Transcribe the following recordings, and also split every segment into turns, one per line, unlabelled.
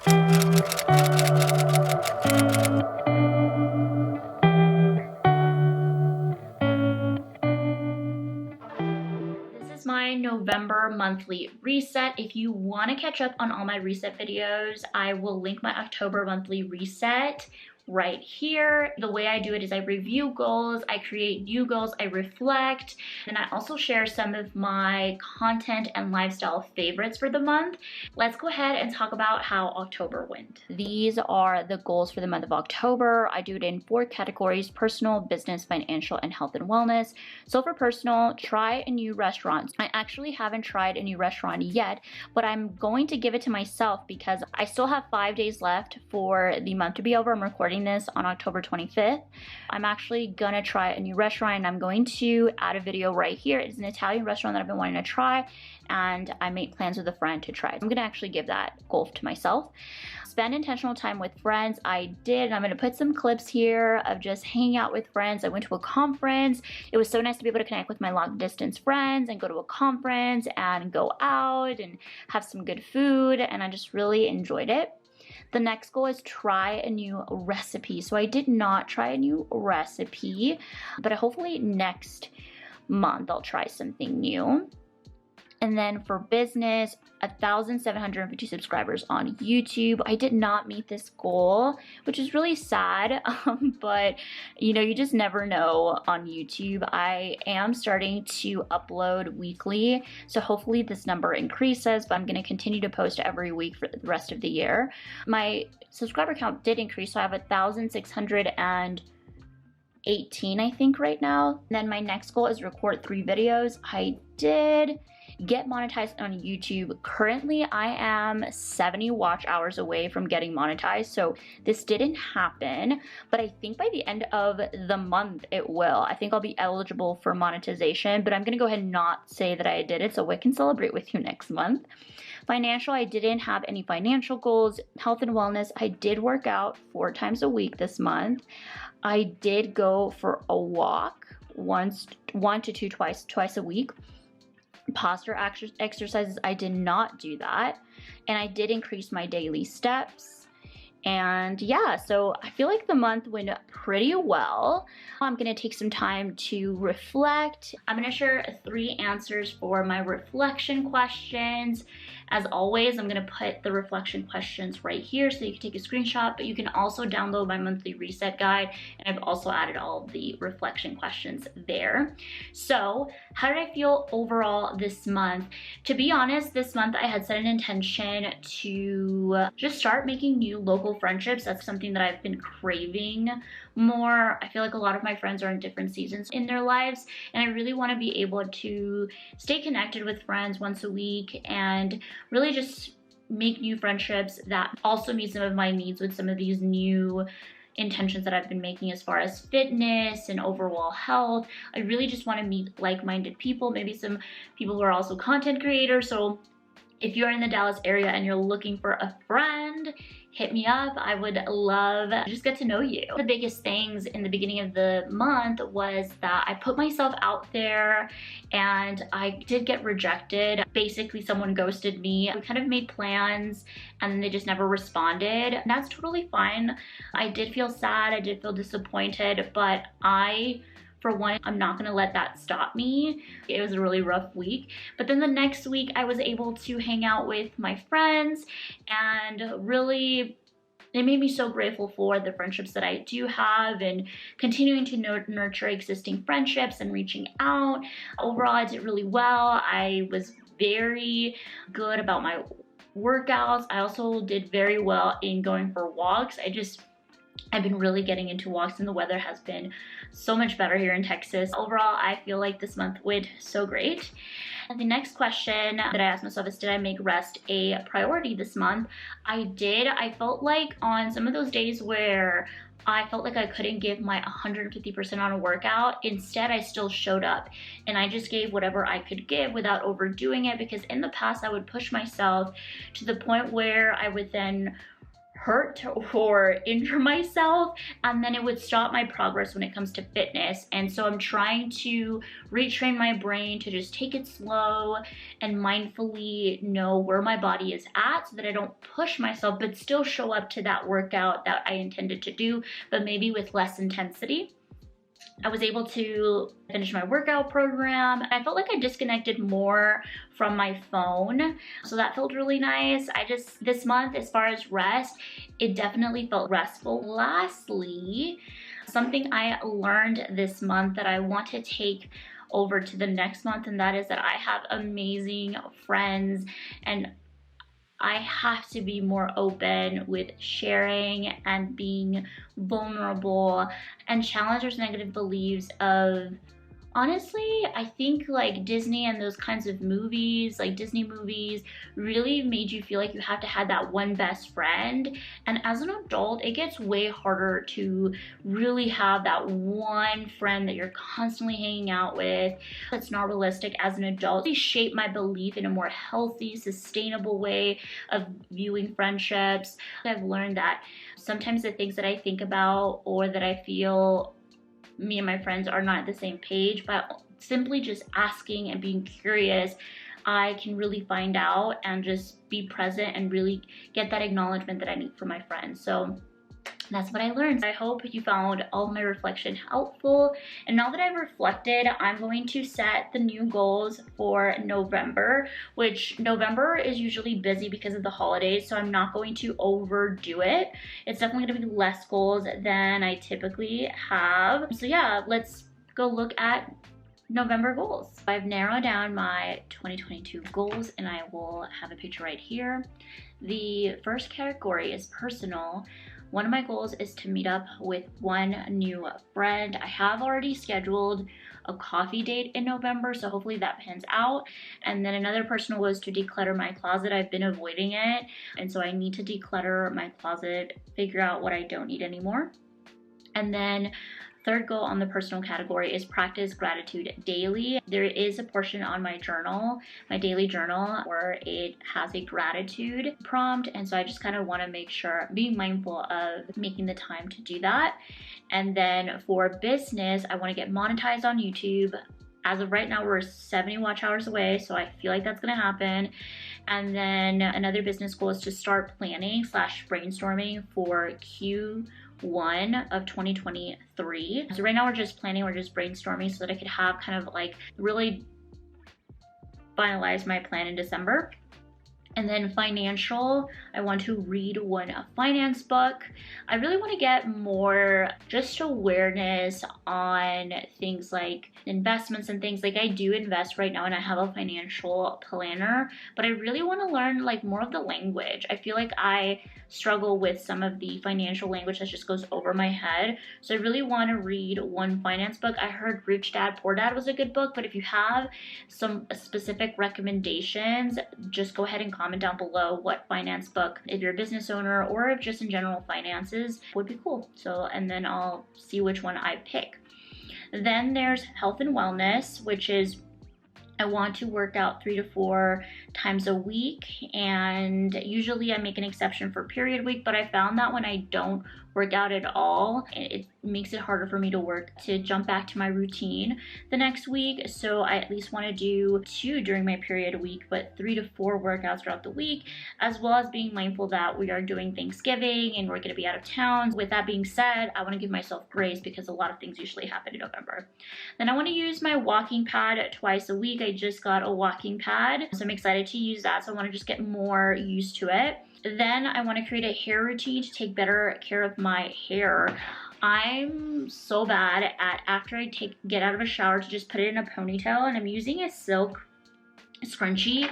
My November monthly reset. If you want to catch up on all my reset videos, I will link my October monthly reset right here. The way I do it is I review goals, I create new goals, I reflect, and I also share some of my content and lifestyle favorites for the month. Let's go ahead and talk about how October went. These are the goals for the month of October. I do it in 4 categories: personal, business, financial, and health and wellness. So for personal, try a new restaurant. I actually haven't tried a new restaurant yet, but I'm going to give it to myself because I still have 5 days left for the month to be over. I'm recording this on October 25th. I'm actually gonna try a new restaurant and I'm going to add a video right here. It's an Italian restaurant that I've been wanting to try and I made plans with a friend to try. I'm gonna actually give that goal to myself. Spend intentional time with friends. I did. I'm gonna put some clips here of just hanging out with friends. I went to a conference. It was so nice to be able to connect with my long distance friends and go to a conference and go out and have some good food, and I just really enjoyed it. The next goal is try a new recipe. So I did not try a new recipe, but hopefully next month I'll try something new. And then for business, 1,750 subscribers on YouTube. I did not meet this goal, which is really sad, but you know, you just never know on YouTube. I am starting to upload weekly, so hopefully this number increases, but I'm gonna continue to post every week for the rest of the year. My subscriber count did increase, so I have 1,618, I think, right now. And then my next goal is record 3 videos. I did get monetized on YouTube. Currently, I am 70 watch hours away from getting monetized, so this didn't happen, but I think by the end of the month it will. I think I'll be eligible for monetization, but I'm gonna go ahead and not say that I did it so I can celebrate with you next month. Financial, I didn't have any financial goals. Health and wellness, I did work out 4 times a week this month. I did go for a walk twice a week. Posture exercises, I did not do that. And I did increase my daily steps. And yeah, so I feel like the month went pretty well. I'm gonna take some time to reflect. I'm gonna share 3 answers for my reflection questions. As always, I'm gonna put the reflection questions right here so you can take a screenshot, but you can also download my monthly reset guide, and I've also added all of the reflection questions there. So how did I feel overall this month? To be honest, this month I had set an intention to just start making new local friendships. That's something that I've been craving more. I feel like a lot of my friends are in different seasons in their lives, and I really want to be able to stay connected with friends once a week and really just make new friendships that also meet some of my needs with some of these new intentions that I've been making as far as fitness and overall health. I really just want to meet like-minded people, maybe some people who are also content creators. So if you're in the Dallas area and you're looking for a friend, hit me up. I would love to just get to know you. The biggest things in the beginning of the month was that I put myself out there and I did get rejected. Basically, someone ghosted me. We kind of made plans and then they just never responded. And that's totally fine. I did feel sad, I did feel disappointed, but for one, I'm not gonna let that stop me. It was a really rough week. But then the next week, I was able to hang out with my friends, and really, it made me so grateful for the friendships that I do have and continuing to nurture existing friendships and reaching out. Overall, I did really well. I was very good about my workouts. I also did very well in going for walks. I've been really getting into walks and the weather has been so much better here in Texas. Overall, I feel like this month went so great. And the next question that I asked myself is, did I make rest a priority this month? I did. I felt like on some of those days where I felt like I couldn't give my 150% on a workout, instead I still showed up and I just gave whatever I could give without overdoing it, because in the past I would push myself to the point where I would then hurt or injure myself, and then it would stop my progress when it comes to fitness. And so I'm trying to retrain my brain to just take it slow and mindfully know where my body is at so that I don't push myself but still show up to that workout that I intended to do, but maybe with less intensity. I was able to finish my workout program. I felt like I disconnected more from my phone, so that felt really nice. This month, as far as rest, it definitely felt restful. Lastly, something I learned this month that I want to take over to the next month, and that is that I have amazing friends, and I have to be more open with sharing and being vulnerable and challenge those negative beliefs of, honestly, I think like Disney and those kinds of movies, like Disney movies, really made you feel like you have to have that one best friend. And as an adult, it gets way harder to really have that one friend that you're constantly hanging out with. That's not realistic as an adult. They shape my belief in a more healthy, sustainable way of viewing friendships. I've learned that sometimes the things that I think about or that I feel, me and my friends are not at the same page, but simply just asking and being curious, I can really find out and just be present and really get that acknowledgement that I need from my friends. So that's what I learned. I hope you found all of my reflection helpful. And now that I've reflected, I'm going to set the new goals for November, which November is usually busy because of the holidays, so I'm not going to overdo it. It's definitely going to be less goals than I typically have. So yeah, let's go look at November goals. I've narrowed down my 2022 goals, and I will have a picture right here. The first category is personal. One of my goals is to meet up with one new friend. I have already scheduled a coffee date in November, so hopefully that pans out. And then another personal was to declutter my closet. I've been avoiding it, and so I need to declutter my closet, figure out what I don't need anymore. And then third goal on the personal category is practice gratitude daily. There is a portion on my journal, my daily journal, where it has a gratitude prompt. And so I just kind of want to make sure, being mindful of making the time to do that. And then for business, I want to get monetized on YouTube. As of right now, we're 70 watch hours away, so I feel like that's going to happen. And then another business goal is to start planning / brainstorming for Q1 of 2023. So right now we're just planning, we're just brainstorming so that I could have kind of like really finalize my plan in December. And then financial, I want to read one finance book. I really want to get more just awareness on things like investments and things. Like I do invest right now and I have a financial planner, but I really want to learn like more of the language. I feel like I struggle with some of the financial language that just goes over my head. So I really want to read one finance book. I heard Rich Dad, Poor Dad was a good book, but if you have some specific recommendations, just go ahead and comment down below what finance book, if you're a business owner or if just in general finances, would be cool. So, and then I'll see which one I pick. Then there's health and wellness, which is I want to work out 3 to 4 times a week, and usually I make an exception for period week, but I found that when I don't work out at all, it makes it harder for me to jump back to my routine the next week. So I at least want to do 2 during my period week, but 3 to 4 workouts throughout the week, as well as being mindful that we are doing Thanksgiving and we're going to be out of town. With that being said, I want to give myself grace because a lot of things usually happen in November. Then I want to use my walking pad twice a week. I just got a walking pad, so I'm excited to use that. So I want to just get more used to it. Then I want to create a hair routine to take better care of my hair. I'm so bad at, after I get out of a shower, to just put it in a ponytail, and I'm using a silk scrunchie,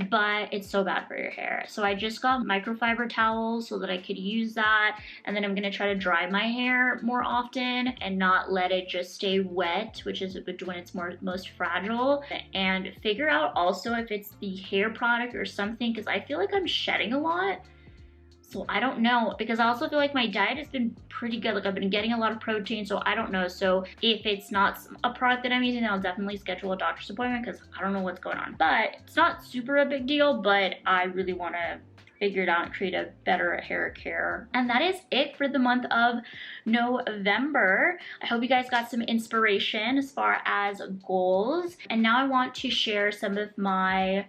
but it's so bad for your hair. So I just got microfiber towels so that I could use that, and then I'm gonna try to dry my hair more often and not let it just stay wet, which is when it's most fragile, and figure out also if it's the hair product or something, because I feel like I'm shedding a lot. So I don't know, because I also feel like my diet has been pretty good. Like I've been getting a lot of protein, so I don't know. So if it's not a product that I'm using, then I'll definitely schedule a doctor's appointment because I don't know what's going on. But it's not super a big deal, but I really want to figured out and create a better hair care. And that is it for the month of November. I hope you guys got some inspiration as far as goals. And now I want to share some of my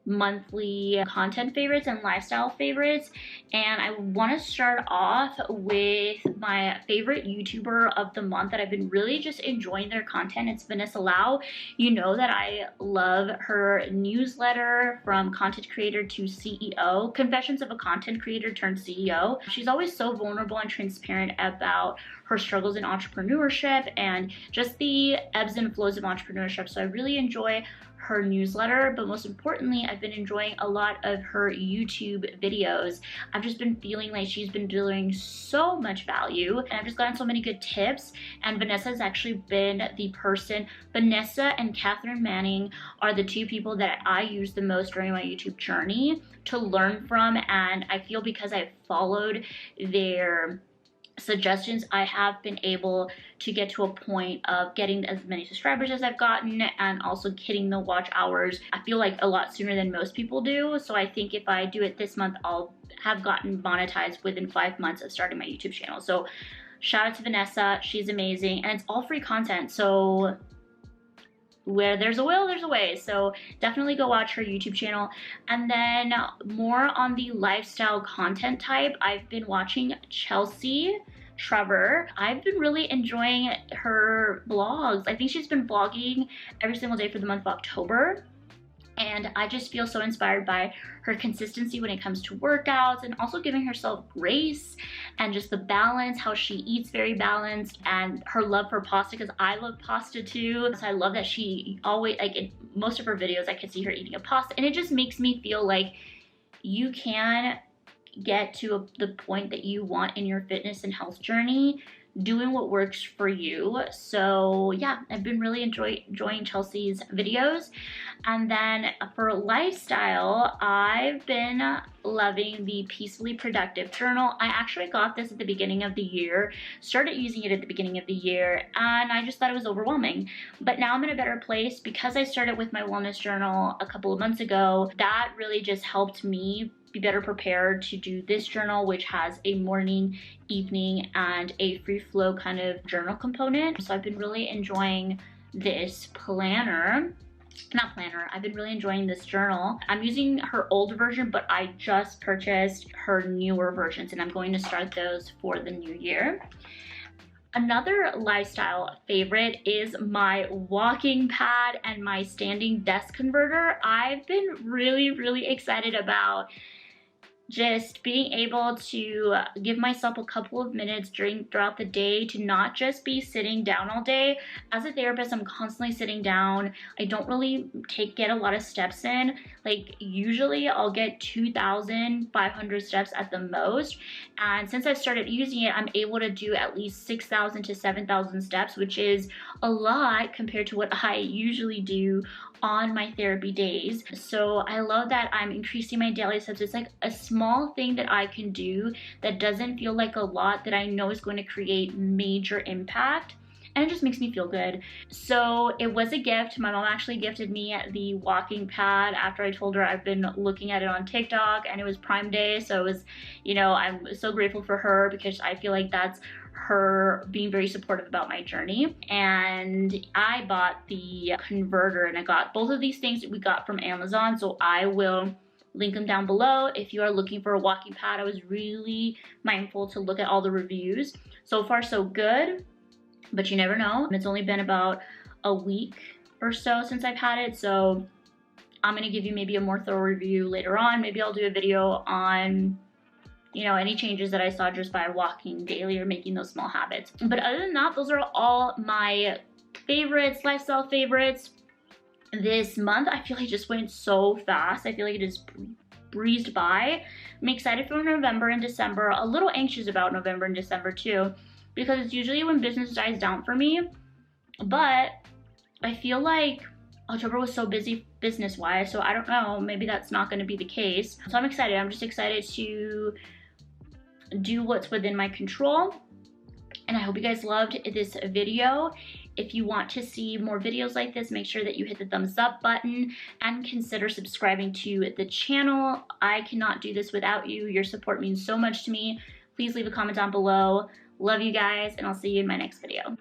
monthly content favorites and lifestyle favorites, and I want to start off with my favorite YouTuber of the month that I've been really just enjoying their content. It's Vanessa Lau. You know that I love her newsletter, From Content Creator to CEO, Confessions of a Content Creator turned CEO. She's always so vulnerable and transparent about her struggles in entrepreneurship and just the ebbs and flows of entrepreneurship. So I really enjoy her newsletter, but most importantly, I've been enjoying a lot of her YouTube videos. I've just been feeling like she's been delivering so much value, and I've just gotten so many good tips. And Vanessa has actually been the person. Vanessa and Catherine Manning are the two people that I use the most during my YouTube journey to learn from, and I feel because I've followed their suggestions, I have been able to get to a point of getting as many subscribers as I've gotten, and also hitting the watch hours, I feel like a lot sooner than most people do. So I think if I do it this month, I'll have gotten monetized within 5 months of starting my YouTube channel. So shout out to Vanessa, she's amazing, and it's all free content. So where there's a will, there's a way. So definitely go watch her YouTube channel. And then more on the lifestyle content type, I've been watching Chelsea Trevor. I've been really enjoying her vlogs. I think she's been vlogging every single day for the month of October. And I just feel so inspired by her consistency when it comes to workouts, and also giving herself grace and just the balance, how she eats very balanced, and her love for pasta, because I love pasta too. So I love that she always, like in most of her videos, I can see her eating a pasta, and it just makes me feel like you can get to the point that you want in your fitness and health journey, doing what works for you. So yeah, I've been really enjoying Chelsea's videos. And then for lifestyle, I've been loving the Peacefully Productive journal. I actually got this at the beginning of the year, started using it at the beginning of the year, and I just thought it was overwhelming. But now I'm in a better place because I started with my wellness journal a couple of months ago. That really just helped me be better prepared to do this journal, which has a morning, evening, and a free flow kind of journal component. So I've been really enjoying this planner. Not planner, I've been really enjoying this journal. I'm using her old version, but I just purchased her newer versions, and I'm going to start those for the new year. Another lifestyle favorite is my walking pad and my standing desk converter. I've been really excited about just being able to give myself a couple of minutes throughout the day to not just be sitting down all day. As a therapist, I'm constantly sitting down. I don't really get a lot of steps in. Like usually I'll get 2,500 steps at the most. And since I've started using it, I'm able to do at least 6,000 to 7,000 steps, which is a lot compared to what I usually do on my therapy days. So I love that I'm increasing my daily steps. It's like a small thing that I can do that doesn't feel like a lot, that I know is going to create major impact, and it just makes me feel good. So it was a gift. My mom actually gifted me the walking pad after I told her I've been looking at it on TikTok, and it was Prime Day. So it was, you know, I'm so grateful for her, because I feel like that's her being very supportive about my journey. And I bought the converter, and I got both of these things that we got from Amazon, so I will link them down below. If you are looking for a walking pad, I was really mindful to look at all the reviews. So far so good, but you never know. It's only been about a week or so since I've had it, so I'm gonna give you maybe a more thorough review later on. Maybe I'll do a video on, you know, any changes that I saw just by walking daily or making those small habits. But other than that, those are all my favorites, lifestyle favorites. This month, I feel like it just went so fast. I feel like it just breezed by. I'm excited for November and December, a little anxious about November and December too, because it's usually when business dies down for me. But I feel like October was so busy business-wise, so I don't know, maybe that's not gonna be the case. So I'm excited. I'm just excited to do what's within my control. And I hope you guys loved this video. If you want to see more videos like this, make sure that you hit the thumbs up button and consider subscribing to the channel. I cannot do this without you. Your support means so much to me. Please leave a comment down below. Love you guys, and I'll see you in my next video.